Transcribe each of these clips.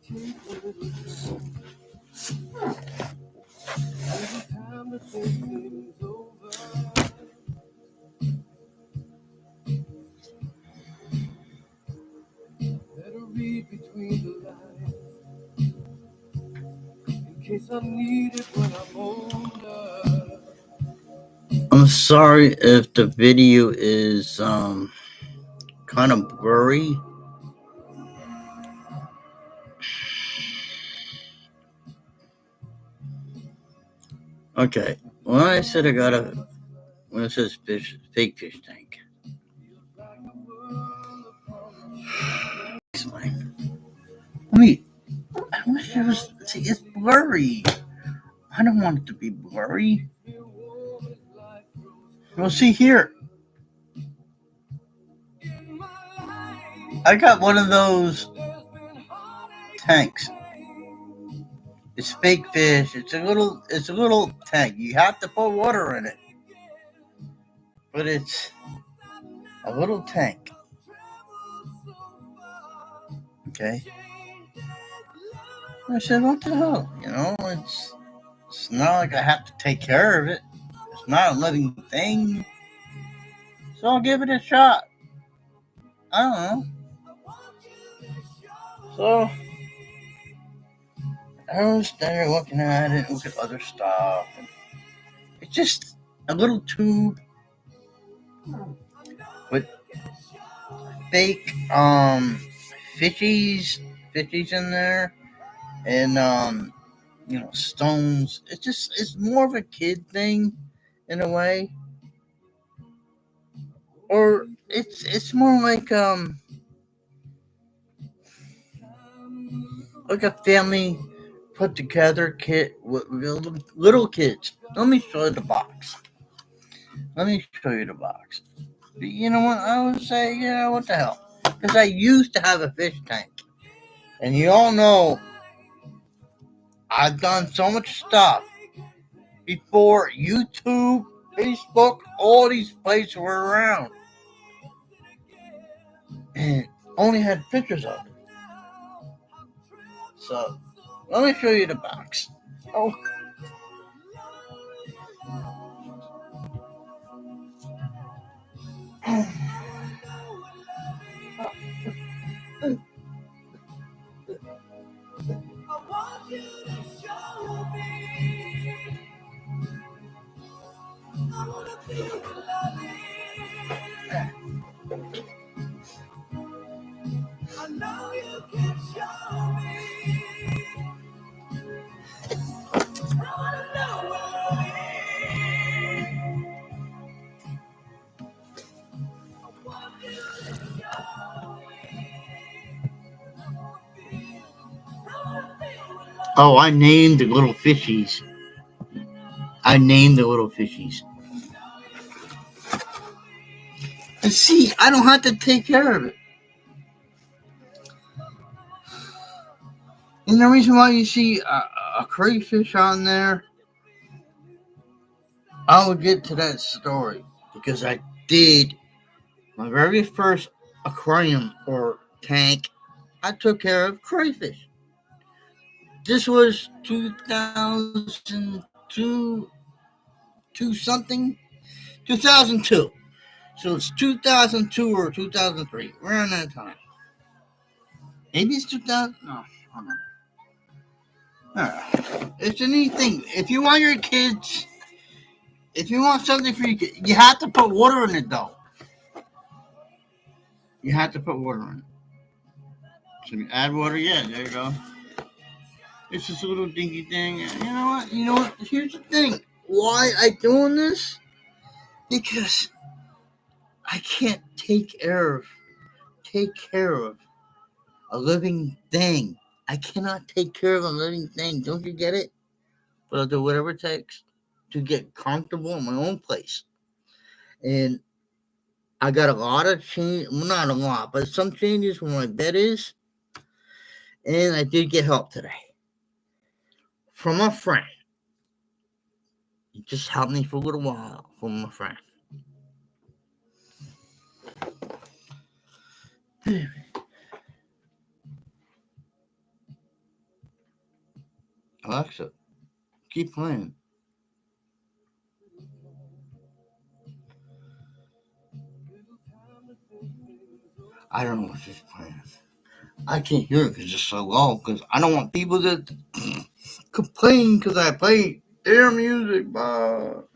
I'm sorry if the video is kind of blurry. Okay, when I said when it says fake fish tank. Explain. Wait, I wish it was. See, it's blurry. I don't want it to be blurry. Well, see here. I got one of those tanks. It's fake fish. It's a little tank. You have to put water in it, but it's a little tank. Okay. I said, what the hell? It's not like I have to take care of it. It's not a living thing. So I'll give it a shot. I don't know. So I was there looking at it, look at other stuff. It's just a little tube with fake fishies in there, and stones. It's more of a kid thing in a way. Or it's more like a family put together kit with little kids. Let me show you the box. But you know what? I would say, what the hell? Because I used to have a fish tank. And you all know I've done so much stuff before YouTube, Facebook, all these places were around. And only had pictures of it. So, let me show you the box. Oh. Oh, I named the little fishies. And see, I don't have to take care of it. And the reason why you see a crayfish on there, I will get to that story because I did my very first aquarium or tank. I took care of crayfish. This was 2002, 2002. So it's 2002 or 2003, around that time. Maybe it's 2000. No, hold on. It's a neat thing. If you want your kids, if you want something for your kids, you have to put water in it, though. You have to put water in it. So you add water, yeah, there you go. It's just a little dinky thing. You know what? Here's the thing. Why I doing this? Because I can't take care of a living thing. I cannot take care of a living thing. Don't you get it? But I'll do whatever it takes to get comfortable in my own place. And I got a lot of change. Well, not a lot, but some changes where my bed is. And I did get help today from a friend. He just helped me for a little while from a friend. Alexa, keep playing. I don't know what she's playing. I can't hear it because it's so low. Because I don't want people to complain because I play their music. But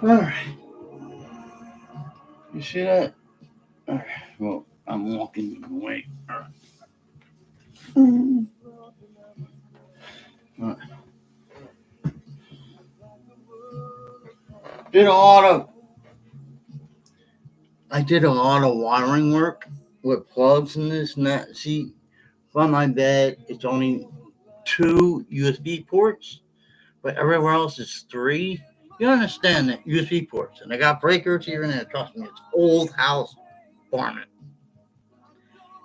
all right, you see that? All right. Well, I'm walking away. All right. All right. I did a lot of wiring work with plugs and this and that. See, on my bed, it's only 2 USB ports, but everywhere else is 3. You understand that USB ports, and I got breakers here and there. Trust me, it's old house farming.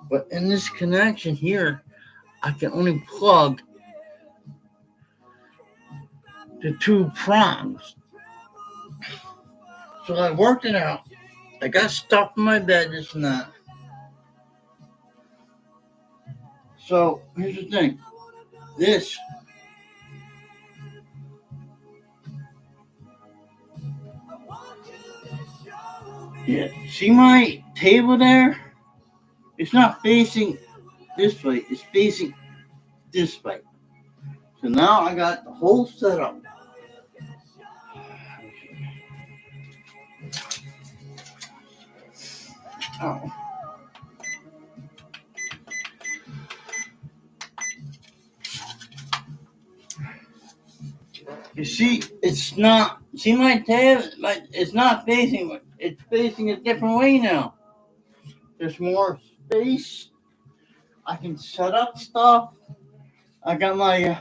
But in this connection here, I can only plug the 2 prongs. So I worked it out. I got stuff in my bed, this and that. So here's the thing. This Yeah. See my table there? It's not facing this way. It's facing this way. So now I got the whole setup. Oh. You see, it's not. See my table? It's not facing. It's facing a different way now. There's more space. I can set up stuff. I got my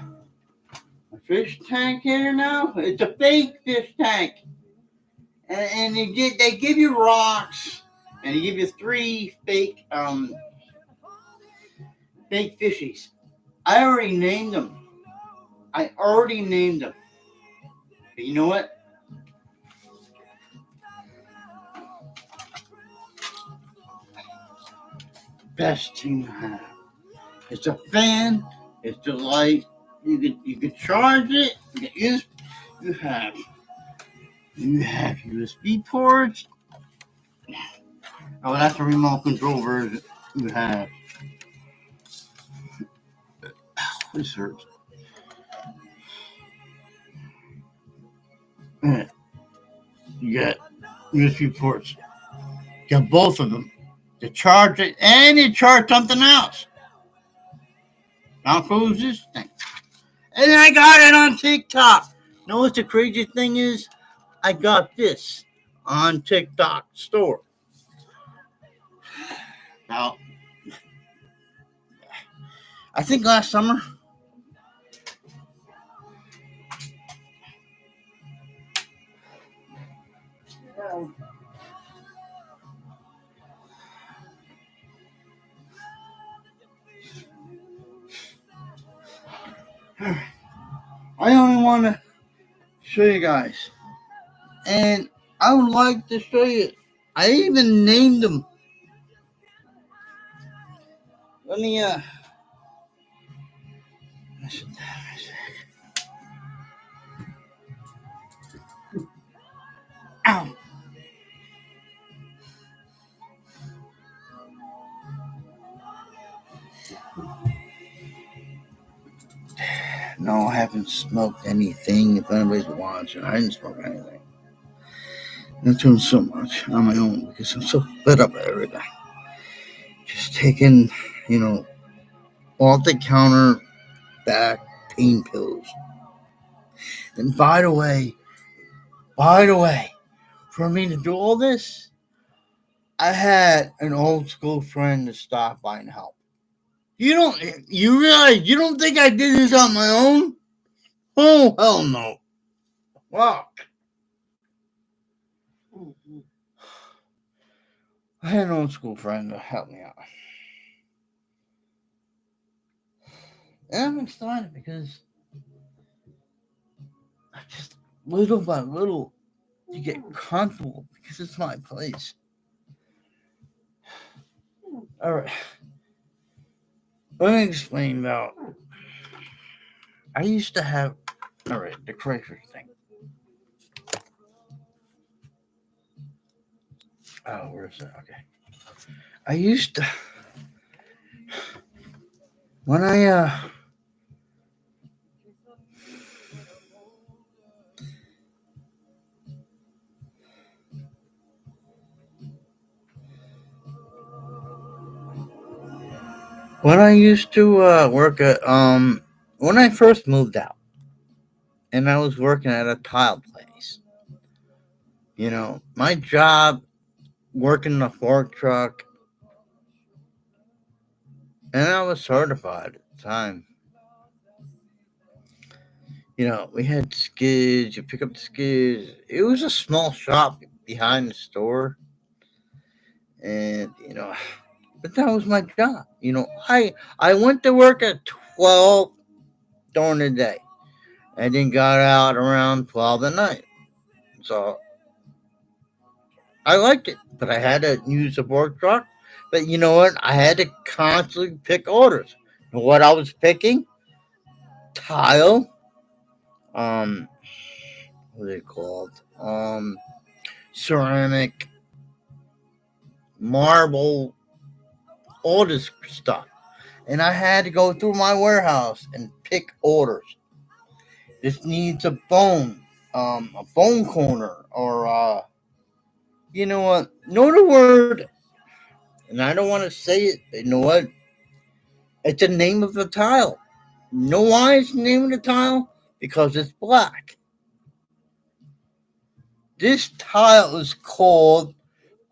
fish tank here now. It's a fake fish tank, and they give you rocks, and they give you 3 fake fishies. I already named them. But you know what? Best thing I have. It's a fan. It's the light. You can charge it. You have USB ports. Oh, that's the remote control version. You have. This hurts. You got USB ports. You got both of them. To charge it, and you charge something else. How cool is this thing? And I got it on TikTok. You know what the crazy thing is? I got this on TikTok store. Now, I think last summer. I only want to show you guys. And I would like to show you. I even named them. Let me, Ow. No, I haven't smoked anything. If anybody's watching, I didn't smoke anything. I'm not doing so much on my own because I'm so fed up with everything. Just taking, off the counter back pain pills. And by the way, for me to do all this, I had an old school friend to stop by and help. You realize you don't think I did this on my own? Oh, hell no. Fuck. I had an old school friend to help me out. And I'm excited because I just, little by little, to get comfortable because it's my place. All right. Let me explain about. I used to have. All right, the crayfish thing. Oh, where's that? Okay. I used to. When I used to work at when I first moved out and I was working at a tile place. My job working in a fork truck, and I was certified at the time. We had skids. You pick up the skids. It was a small shop behind the store, and but that was my job. I went to work at 12 during the day, and then got out around 12 at night. So I liked it, but I had to use the work truck. But you know what? I had to constantly pick orders. And what I was picking? Tile. Um, what are they called? Ceramic, marble, all this stuff. And I had to go through my warehouse and pick orders. This needs a phone corner, or you know what? Know the word, and I don't want to say it. But you know what? It's the name of the tile. You know why it's the name of the tile? Because it's black. This tile is called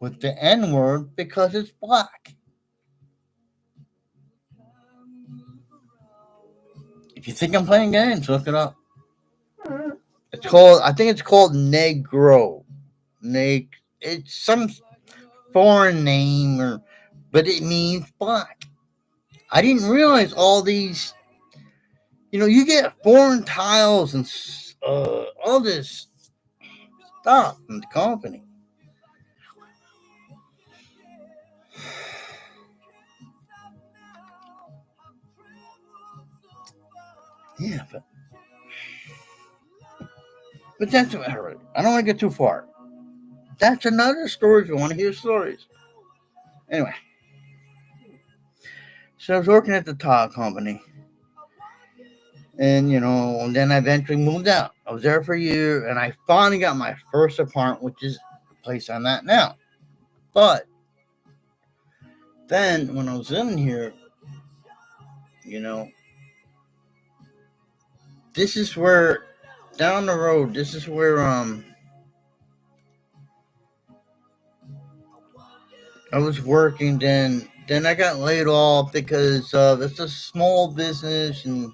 with the N word because it's black. If you think I'm playing games, look it up. I think it's called Negro. It's some foreign name, but it means black. I didn't realize all these. You get foreign tiles and all this stuff from the company. Yeah, but that's all right. I don't want to get too far. That's another story if you want to hear stories. Anyway, so I was working at the tile company, and then I eventually moved out. I was there for a year, and I finally got my first apartment, which is the place I'm at now. But then when I was in here, this is where down the road. This is where I was working. Then I got laid off because it's a small business, and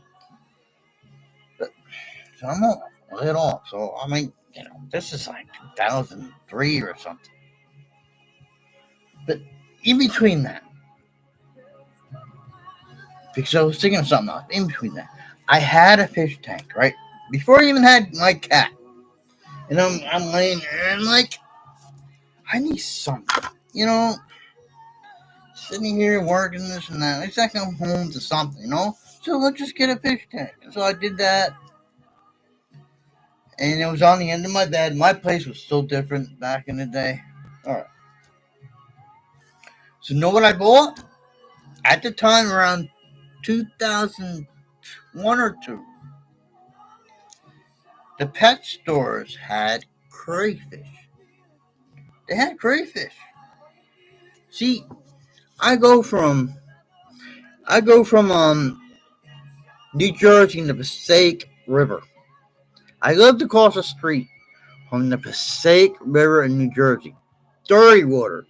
so I'm not laid off. So I mean, this is like 2003 or something. But in between that, because I was thinking of something else. In between that, I had a fish tank, right? Before I even had my cat. And I'm laying there and I'm like, I need something. Sitting here working this and that. It's like I'm home to something, So let's just get a fish tank. And so I did that. And it was on the end of my bed. My place was still different back in the day. Alright. So know what I bought? At the time, around 2001 or 2, the pet stores had crayfish. They had crayfish. See, I go from New Jersey in the Passaic River. I lived across the street from the Passaic River in New Jersey. Dirty water.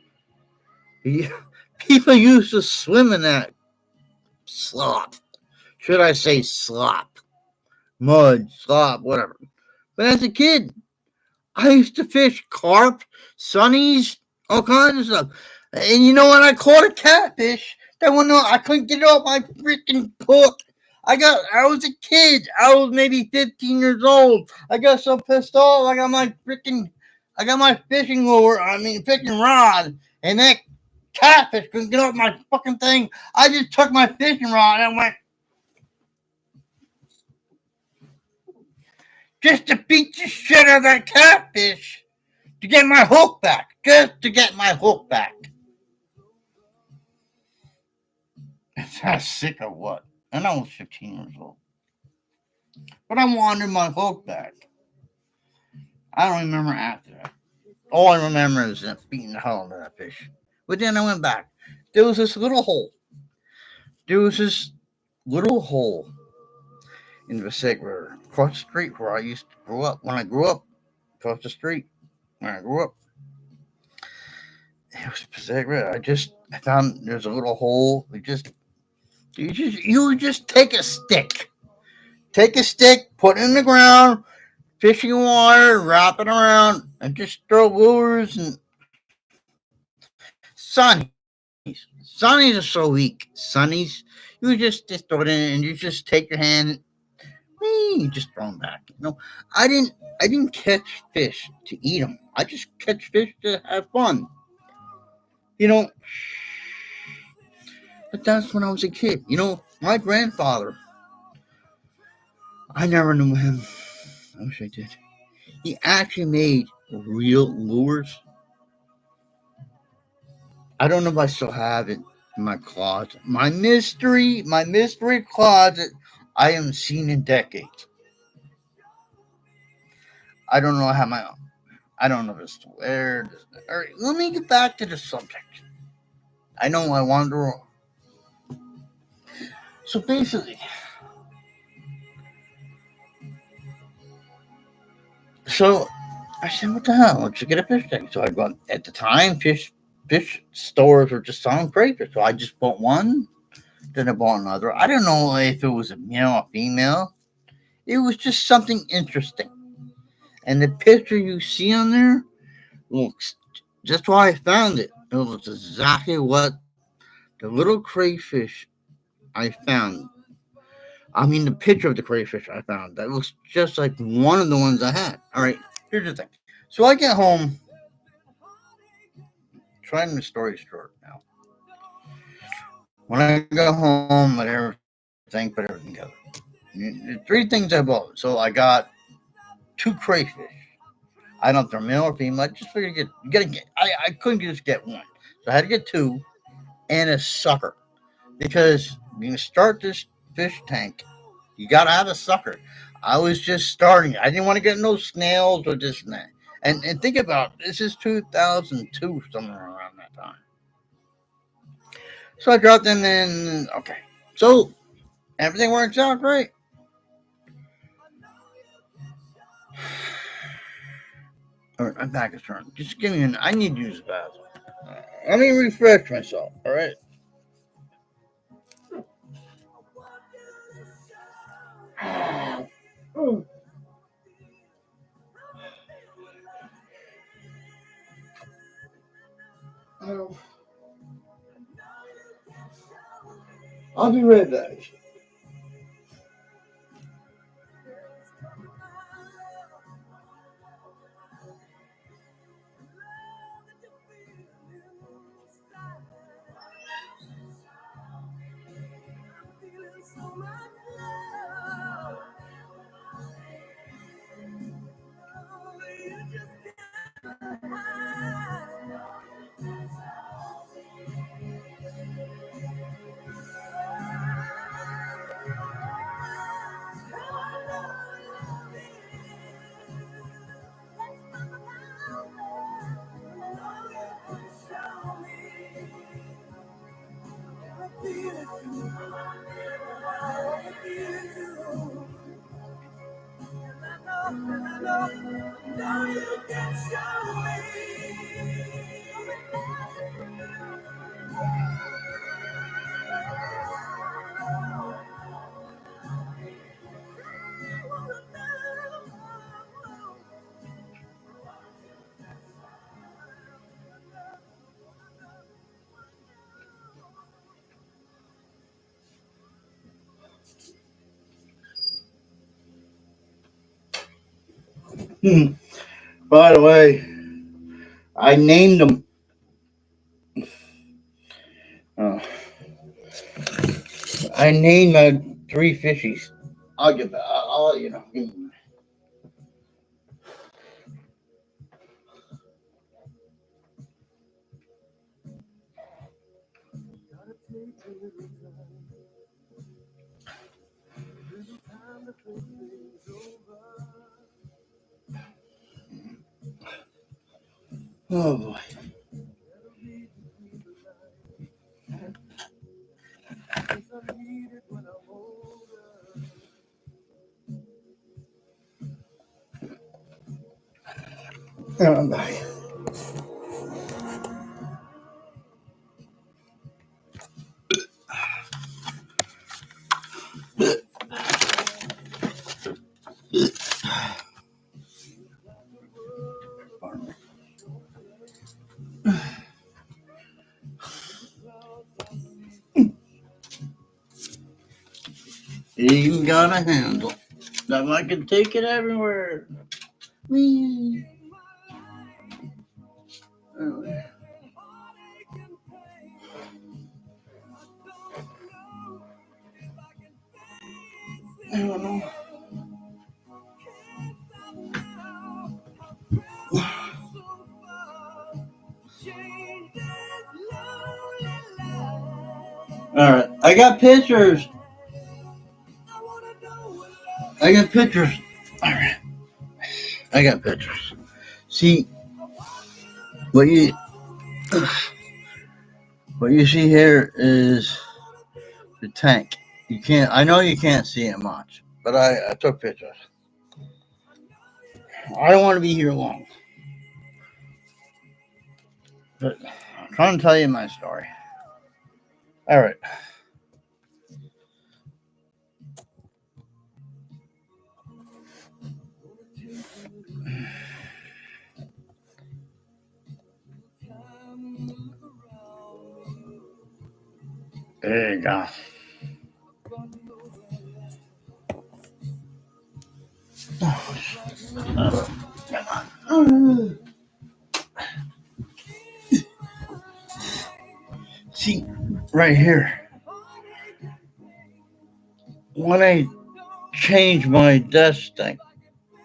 People used to swim in that slop. Should I say slop? Mud, slop, whatever. But as a kid, I used to fish carp, sunnies, all kinds of stuff. And you know what? I caught a catfish that went on. I couldn't get it off my freaking hook. I was a kid. I was maybe 15 years old. I got so pissed off. I got my freaking I got my fishing rod, and that catfish couldn't get off my fucking thing. I just took my fishing rod and went just to beat the shit out of that catfish to get my hook back. Just to get my hook back. Is that sick or what? And I was 15 years old. But I wanted my hook back. I don't remember after that. All I remember is beating the hell out of that fish. But then I went back. There was this little hole. There was this little hole in the Passaic River across the street where I used to grow up. When I grew up, across the street, when I grew up, it was the Passaic River. I found there's a little hole. You would just take a stick, put it in the ground, fishing water, wrap it around, and just throw lures and sunnies. Sunnies are so weak. Sunnies, you just throw it in and you just take your hand, you just throw them back. I didn't catch fish to eat them. I just catch fish to have fun. But that's when I was a kid. My grandfather, I never knew him. I wish I did. He actually made real lures. I don't know if I still have it in my closet. My mystery closet I haven't seen in decades. I don't know I don't know if it's still there. All right, let me get back to the subject. I know I wander. So basically, I said, what the hell? Let's get a fish tank. So I got, at the time, fish stores were just selling crayfish. So I just bought one, then I bought another. I don't know if it was a male or female. It was just something interesting. And the picture you see on there looks just why I found it. It looks exactly what the little crayfish I found. I mean, the picture of the crayfish I found. That looks just like one of the ones I had. All right, here's the thing. So I get home. Trying the story short now. When I go home, put everything together. Three things I bought. So I got 2 crayfish. I don't know if they're male or female. I just figured I couldn't just get one. So I had to get 2 and a sucker. Because when you start this fish tank, you got to have a sucker. I was just starting. I didn't want to get no snails or this and that. And think about it, this is 2002, somewhere around that time. So I dropped them in. Okay. So everything works out great. All right, my back is turned. Just give me I need to use the bathroom. Let me refresh myself. All right. I'll be right back. By the way, I named them. Uh, I named my 3 fishies. I'll get back. I'll let you know. Oh boy. Oh boy. You got a handle that I can take it everywhere. Me. I don't know. All right, I got pictures. I got pictures. All right, I got pictures. See what you see here is the tank. You can't. I know you can't see it much, but I took pictures. I don't want to be here long, but I'm trying to tell you my story. All right. There you go. See, right here, when I change my desk thing,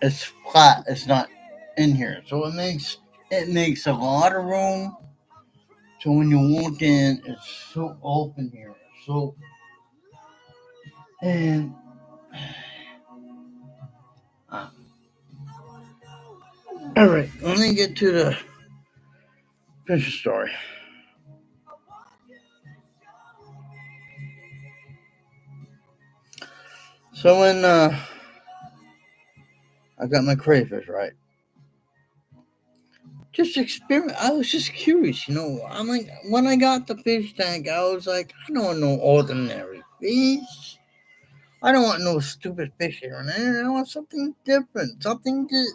it's flat. It's not in here, so it makes a lot of room. So when you walk in, it's so open here. So and all right, let me get to the fish story. So when I got my crayfish, right? Just experiment. I was just curious, I'm like, when I got the fish tank, I was like, I don't want no ordinary fish. I don't want no stupid fish here and there. I want something different, something to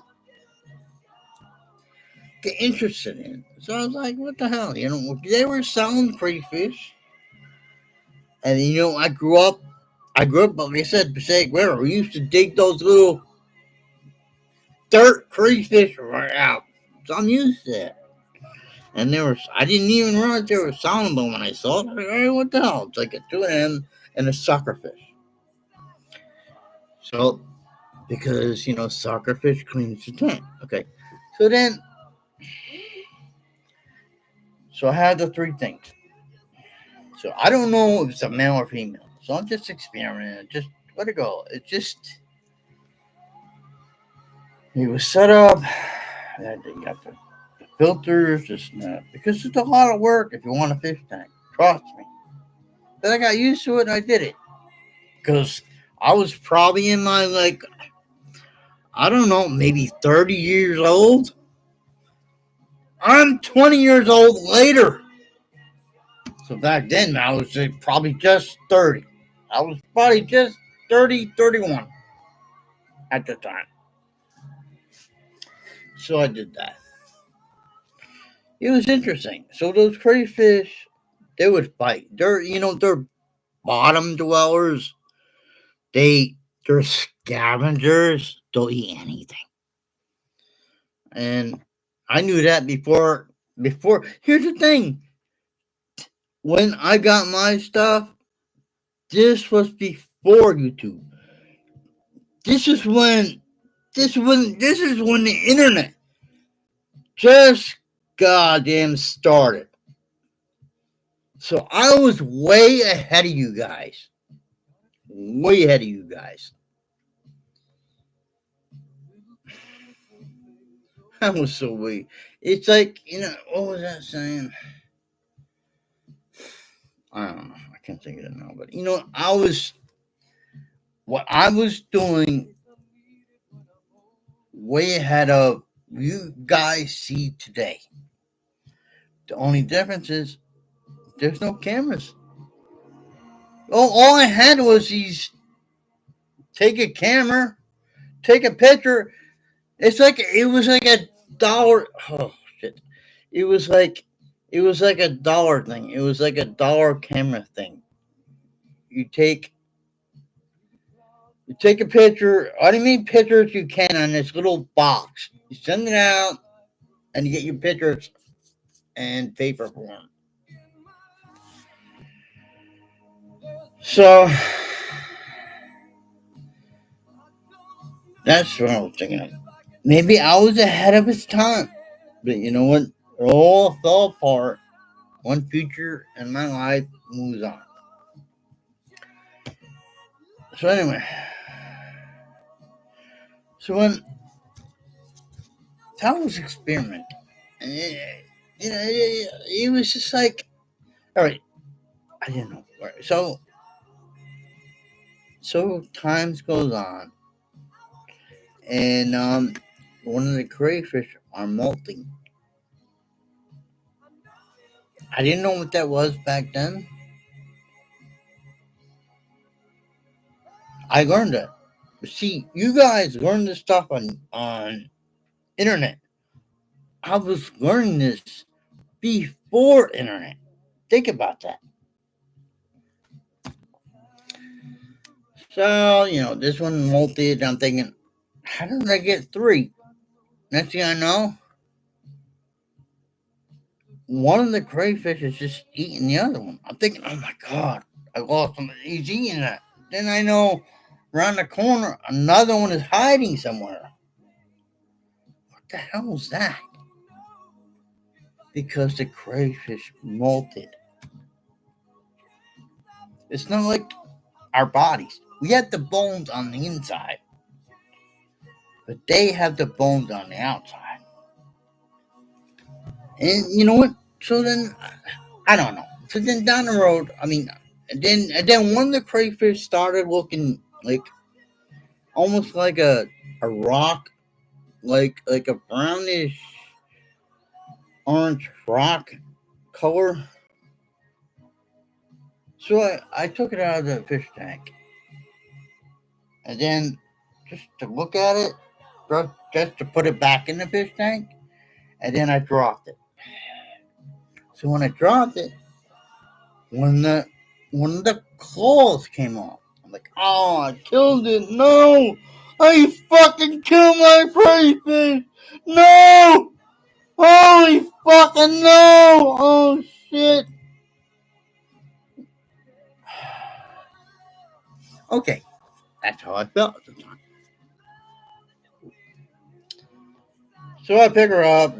get interested in. So I was like, what the hell? They were selling crayfish. And I grew up, like I said, Passaic River. We used to dig those little dirt crayfish right out. So I'm used to it. And I didn't even realize they were selling them when I saw it. I was like, hey, what the hell? It's like a tuna and a sucker fish. So, because, sucker fish cleans the tank. Okay. So I had the 3 things. So I don't know if it's a male or female. So I'm just experimenting. Just let it go. It was set up. You got the filters, this and that. Because it's a lot of work if you want a fish tank. Trust me. But I got used to it and I did it. Because I was probably in my, I don't know, maybe 30 years old. I'm 20 years old later. So back then, I was probably just 30. I was probably just 30, 31 at the time. So I did that. It was interesting. So those crayfish, they would fight. They're bottom dwellers. They're scavengers. They'll eat anything. And I knew that before before. Here's the thing. When I got my stuff, this was before YouTube. This is when this is when the internet just goddamn started. So I was way ahead of you guys. Way ahead of you guys. I was so weak. It's like, what was that saying? I don't know. I can't think of it now. But what I was doing way ahead of you guys see today. The only difference is there's no cameras. All I had was these take a camera, take a picture. It was like a dollar. Oh shit! It was like a dollar thing. It was like a dollar camera thing. You take a picture. How many pictures you can on this little box? You send it out, and you get your pictures in paper form. So that's what I was thinking of. Maybe I was ahead of its time. But you know what? It all fell apart. One future in my life moves on. So anyway. So when that was experiment. And it was just like, all right, I didn't know. So times goes on. And one of the crayfish are molting. I didn't know what that was back then. I learned it. See, you guys learn this stuff on internet. I was learning this before internet. Think about that. So, this one molted. I'm thinking, how did I get three? Next thing I know, one of the crayfish is just eating the other one. I'm thinking, oh my God, I lost him. He's eating that. Then I know around the corner, another one is hiding somewhere. What the hell was that? Because the crayfish molted. It's not like our bodies. We have the bones on the inside, but they have the bones on the outside. And you know what? So then, I don't know. So then down the road, and then one of the crayfish started looking like almost like a rock, like a brownish orange rock color. So I took it out of the fish tank, and then just to look at it, just to put it back in the fish tank, and then I dropped it. So when I dropped it, when the claws came off, I'm like, oh, I killed it. No, I fucking killed my crayfish. No, holy fucking no. Oh shit. Okay, that's how I felt at the time. So I pick her up.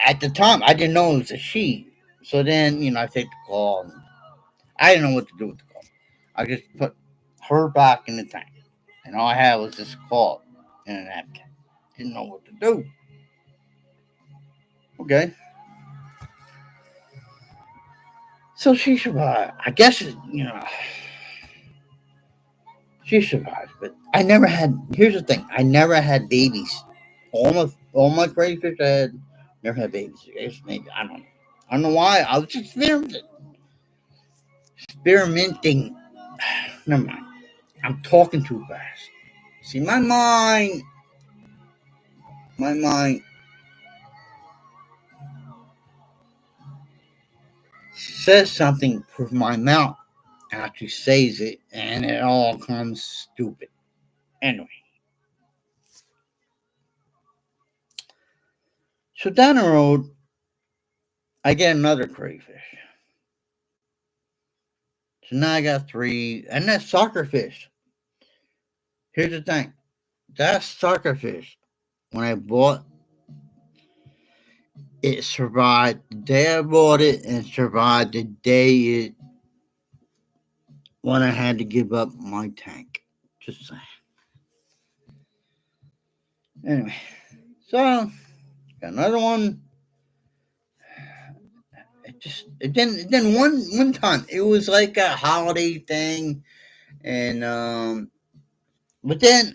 At the time, I didn't know it was a she. So then, I take the claw. And I didn't know what to do with the claw. I just put her back in the tank. And all I had was this claw in a napkin. Didn't know what to do. Okay. So she survived. I guess, she survived. But I never had, here's the thing, I never had babies. All my crayfish I had never had babies. I guess maybe, I don't know. I don't know why. I was just experimenting. Never mind. I'm talking too fast. See, my mind says something with my mouth actually says it, and it all comes stupid. Anyway, so down the road, I get another crayfish. So now I got 3, and that's sucker fish. Here's the thing. That sucker fish, when I bought it, survived the day I bought it and survived the day it when I had to give up my tank. Just saying. Anyway, so got another one. It didn't one time. It was like a holiday thing, and but then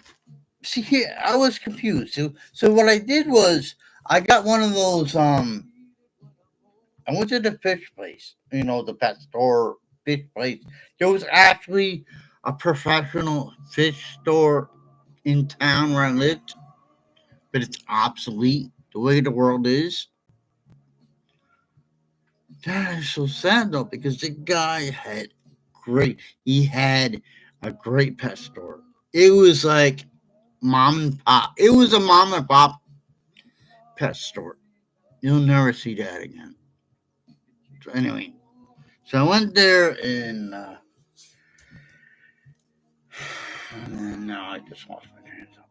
see here, I was confused. So what I did was I got one of those. I went to the fish place, the pet store fish place. There was actually a professional fish store in town where I lived, but it's obsolete the way the world is. That is so sad though, because the guy had he had a great pet store. It was like mom and pop. It was a mom and pop pet store. You'll never see that again. So anyway, so I went there and now I just lost my train of thought.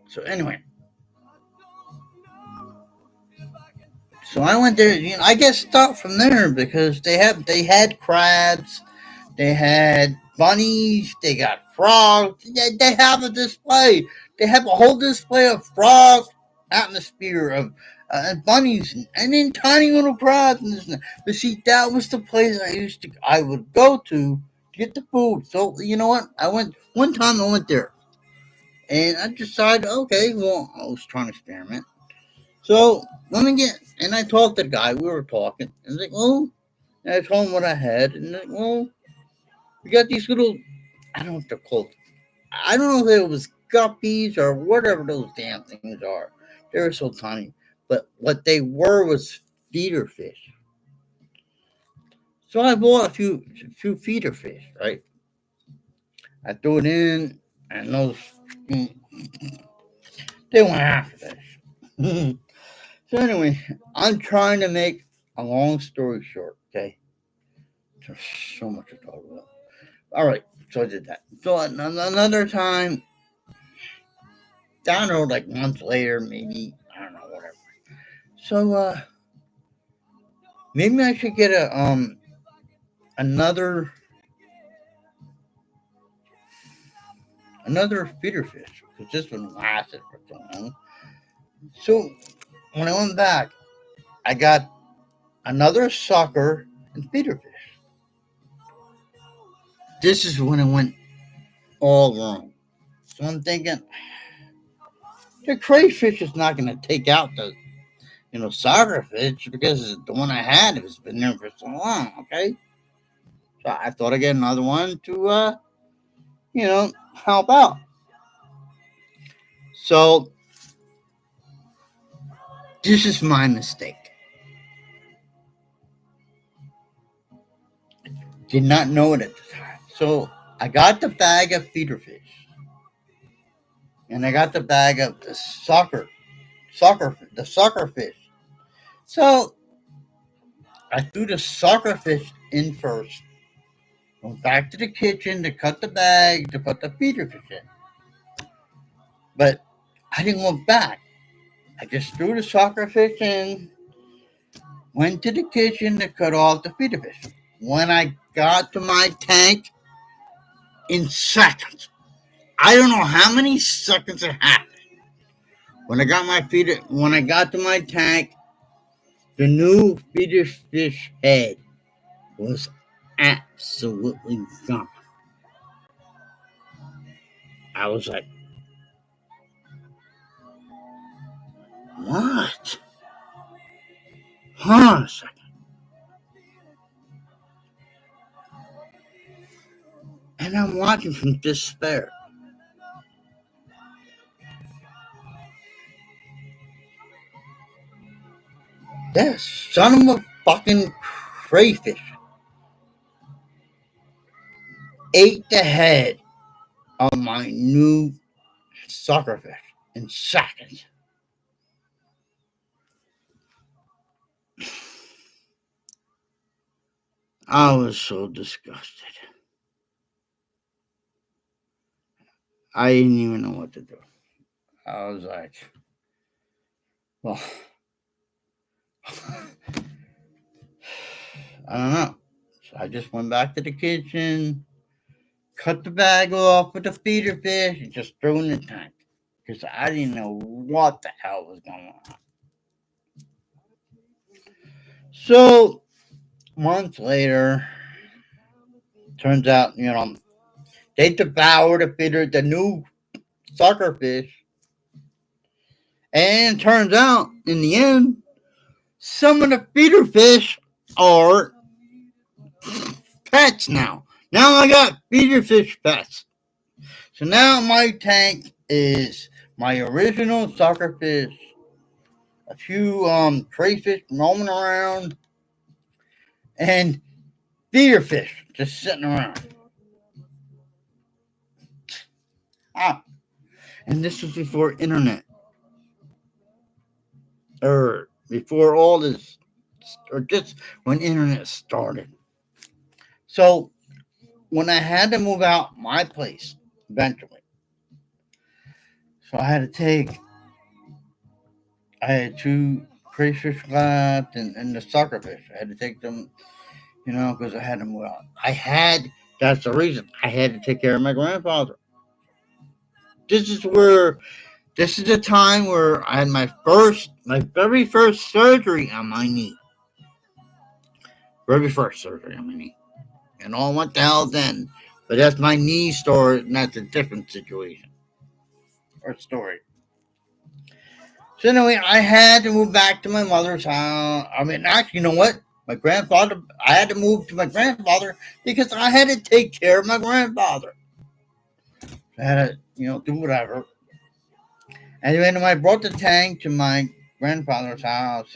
So anyway, so I went there. I get stuff from there because they had crabs, they had bunnies, they got frogs. They have a display. They have a whole display of frog atmosphere of bunnies and then tiny little crabs. But see, that was the place I would go to get the food. So you know what? I went one time. I went there, and I decided, okay, well, I was trying to experiment. So let me get, and I talked to the guy. We were talking, and like, well, and I told him what I had, and like, well, we got these little, I don't know what they're called. I don't know if it was guppies or whatever those damn things are. They were so tiny, but what they were was feeder fish. So I bought a few feeder fish, right? I threw it in, and those they went after this. So anyway, I'm trying to make a long story short. Okay, there's so much to talk about. All right, so I did that. So another time down the road, like months later, maybe I don't know, whatever. So maybe I should get a another another feeder fish because this one lasted for so long. So when I went back, I got another sucker and feeder fish. This is when it went all wrong. So I'm thinking the crayfish is not going to take out the sucker fish because the one I had has been there for so long. Okay, so I thought I'd get another one to help out. So this is my mistake. Did not know it at the time. So I got the bag of feeder fish, and I got the bag of the sucker fish. So I threw the sucker fish in first. Went back to the kitchen to cut the bag to put the feeder fish in. But I didn't look back. I just threw the sucker fish in, went to the kitchen to cut off the feeder fish. When I got to my tank, in seconds, I don't know how many seconds it happened. When I got to my tank, the new feeder fish head was absolutely gone. I was like, what? Hold on a second. And I'm watching from despair. That son of a fucking crayfish ate the head of my new sucker fish in seconds. I was so disgusted. I didn't even know what to do. I was like, well, I don't know. So I just went back to the kitchen, cut the bag off with the feeder fish, and just threw in the tank. Because I didn't know what the hell was going on. So, months later, turns out, they devoured the new sucker fish. And turns out, in the end, some of the feeder fish are pets now. Now I got feeder fish pets. So now my tank is my original sucker fish, a few crayfish roaming around, and feeder fish just sitting around. Ah, and this was before internet, or before all this, or just when internet started. So when I had to move out my place eventually, so I had two crayfish left and the sucker fish. I had to take them, because I had to move out. That's the reason I had to take care of my grandfather. This is where, this is the time where I had my very first surgery on my knee. Very first surgery on my knee. And all went to hell then. But that's my knee story, and that's a different situation or story. So anyway, I had to move back to my mother's house. I mean, actually, you know what? I had to move to my grandfather because I had to take care of my grandfather. I had to, do whatever. And when I brought the tank to my grandfather's house,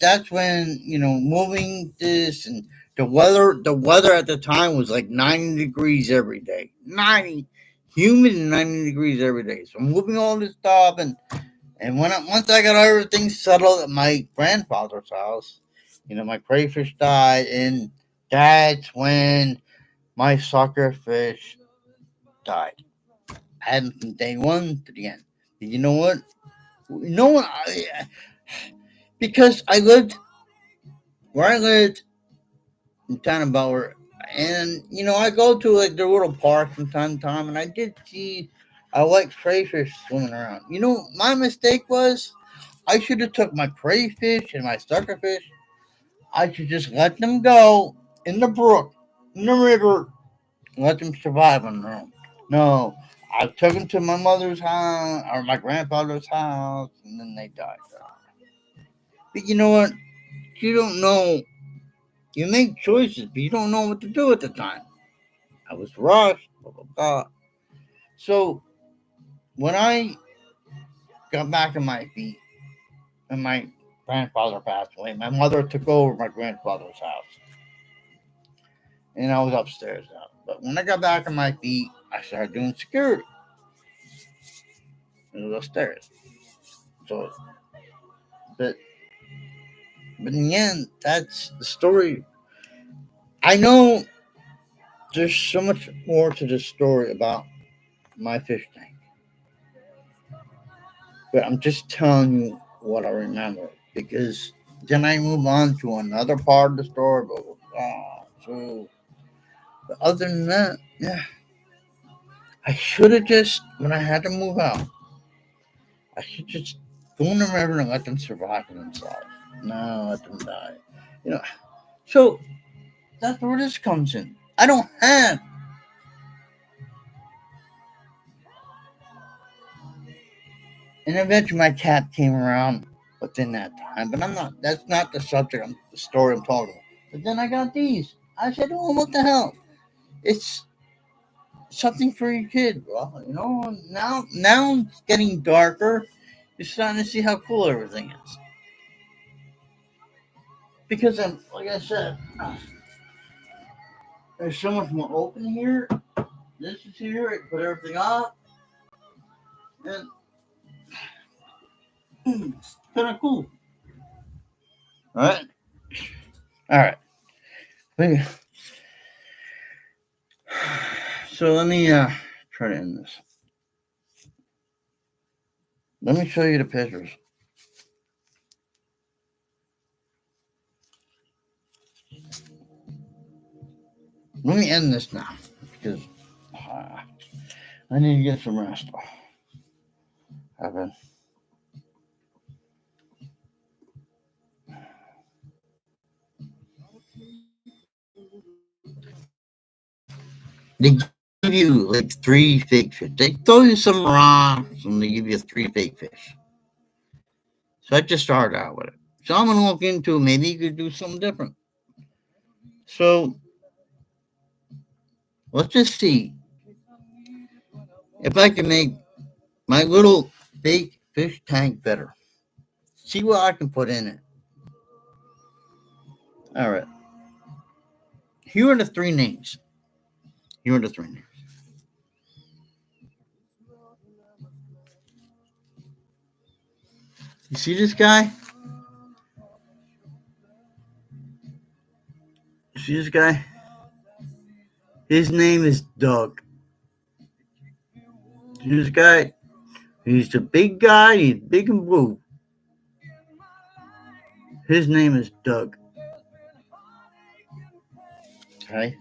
that's when, moving this, and the weather at the time was like 90 degrees every day. 90, humid and 90 degrees every day. So I'm moving all this stuff, and once I got everything settled at my grandfather's house, my crayfish died, and that's when my sucker fish died. I had them from day one to the end. And you know what? No one, because where I lived in Tannenbauer, and I go to like the little park from time to time, and I did see I like crayfish swimming around. My mistake was I should have took my crayfish and my suckerfish. I should just let them go in the brook, in the river, and let them survive on their own. No, I took them to my mother's house or my grandfather's house, and then they died. But you know what? You don't know. You make choices, but you don't know what to do at the time. I was rushed, blah, blah, blah. So when I got back on my feet and my grandfather passed away, my mother took over my grandfather's house. And I was upstairs now. But when I got back on my feet, I started doing security. It was upstairs. So, but, but in the end, that's the story. I know there's so much more to this story about my fish tank. But I'm just telling you what I remember, because then I move on to another part of the story. But other than that, yeah, I should have just, when I had to move out, I should just go in the river and let them survive for themselves. No, let them die. You know, so that's where this comes in. I don't have. And eventually my cat came around within that time, but that's not the story I'm talking about. But then I got these. I said, oh, what the hell? It's something for your kid. Well, now it's getting darker. You're starting to see how cool everything is. Because like I said, there's so much more open here. This is here. I put everything up, and It's kind of cool. All right. So let me try to end this. Let me show you the pictures. Let me end this now because I need to get some rest. I've been. They give you like 3 fake fish. They throw you some rocks and they give you 3 fake fish. So I just started out with it. So I'm going to look into maybe you could do something different. So let's just see if I can make my little fake fish tank better. See what I can put in it. All right. Here are the 3 names. Here are the 3 names. You see this guy? You see this guy? His name is Doug. See this guy? He's the big guy. He's big and blue. His name is Doug. Okay.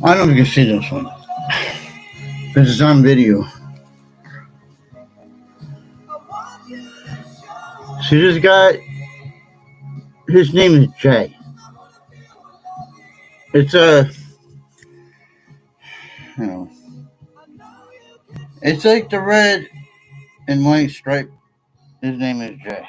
I don't know if you can see this one. This is on video. See this guy? His name is Jay. It's it's like the red and white stripe. His name is Jay.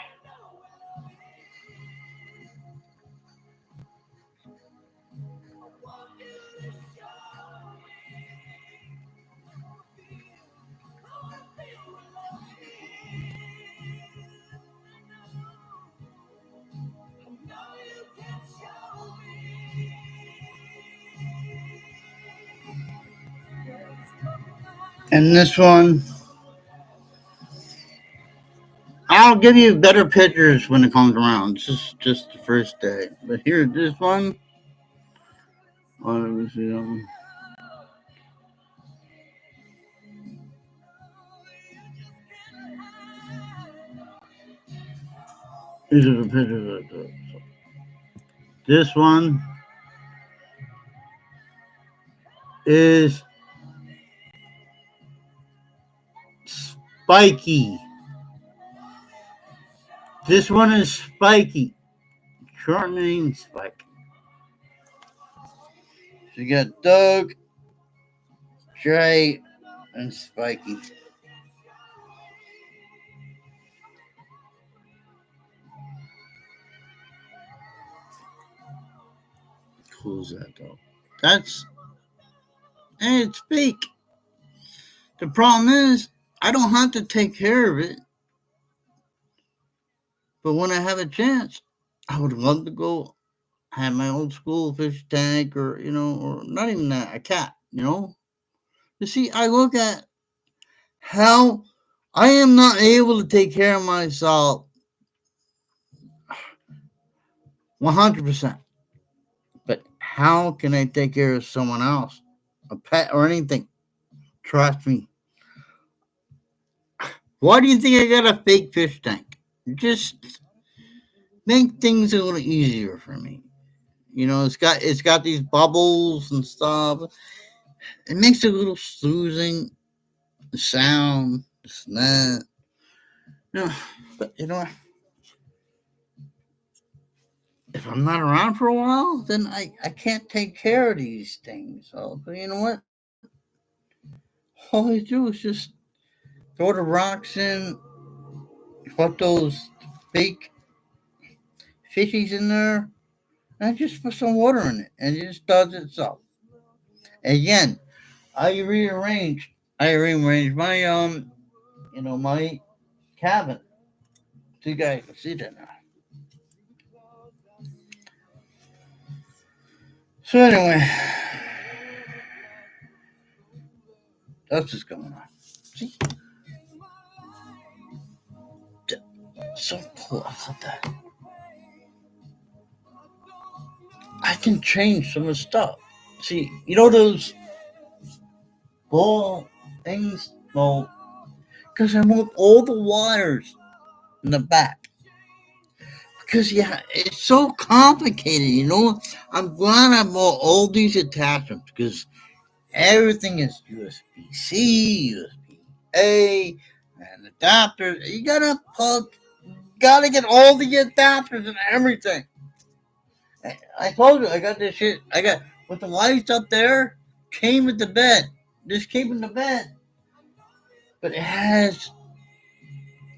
And this one, I'll give you better pictures when it comes around. This is just the first day. But here, this one. Oh, let me see that one. These are the pictures I took. This one is Spiky. This one is Spiky. Short name Spike. So you got Doug, Jay, and Spiky. fools that though. It's fake. The problem is, I don't have to take care of it. But when I have a chance, I would love to go have my old school fish tank or, or not even that, a cat, You see, I look at how I am not able to take care of myself 100%. But how can I take care of someone else? A pet or anything? Trust me. Why do you think I got a fake fish tank? Just make things a little easier for me. It's got these bubbles and stuff. It makes it a little soothing. The sound, this and that. No, but if I'm not around for a while, then I can't take care of these things. So you know what? All I do is just throw the rocks in, put those fake fishies in there, and I just put some water in it, and it just does itself. Again, I rearranged my my cabin. So you guys can see that now. So anyway, that's what's going on. See? So cool. I love that. I can change some of the stuff. See, those ball things? Well, because I moved all the wires in the back. Because, yeah, it's so complicated, I'm glad I bought all these attachments because everything is USB-C, USB-A, and adapters. You gotta get all the adapters and everything. I told you, I got this shit. With the lights up there, came with the bed. This came in the bed. But it has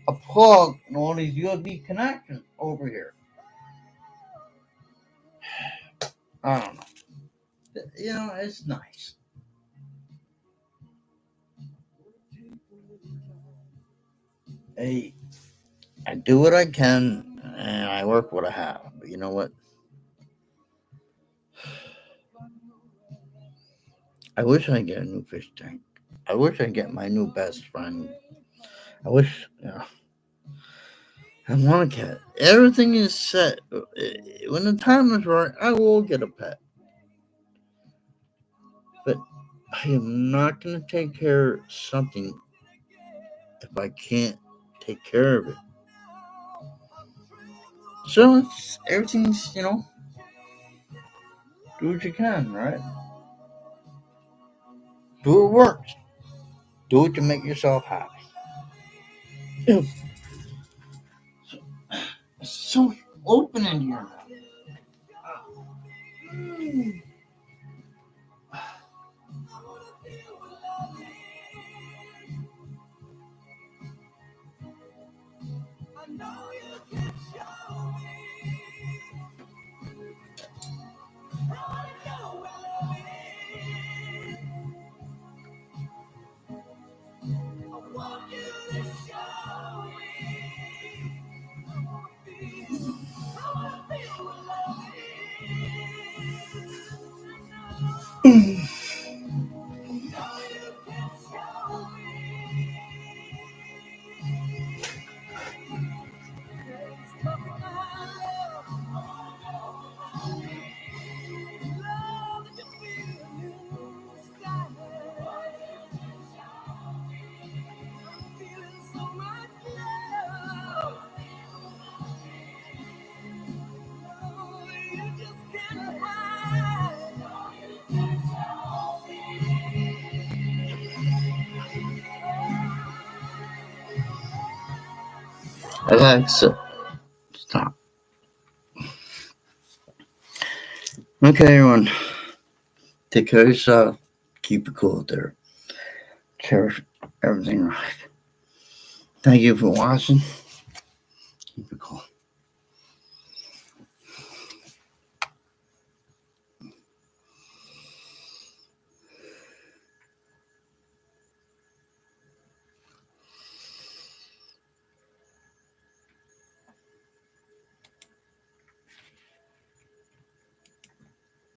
a plug and all these USB connections over here. I don't know. It's nice. Hey, I do what I can and I work what I have. But you know what? I wish I get a new fish tank. I wish I get my new best friend. I wish, I want a cat. Everything is set. When the time is right, I will get a pet. But I am not going to take care of something if I can't take care of it. So everything's, do what you can, right? Do what works. Do it to make yourself happy. It's so open in here now. Alexa, stop. Okay, everyone. Take care of yourself. Keep it cool there. Cherish everything right. Thank you for watching. Keep it cool.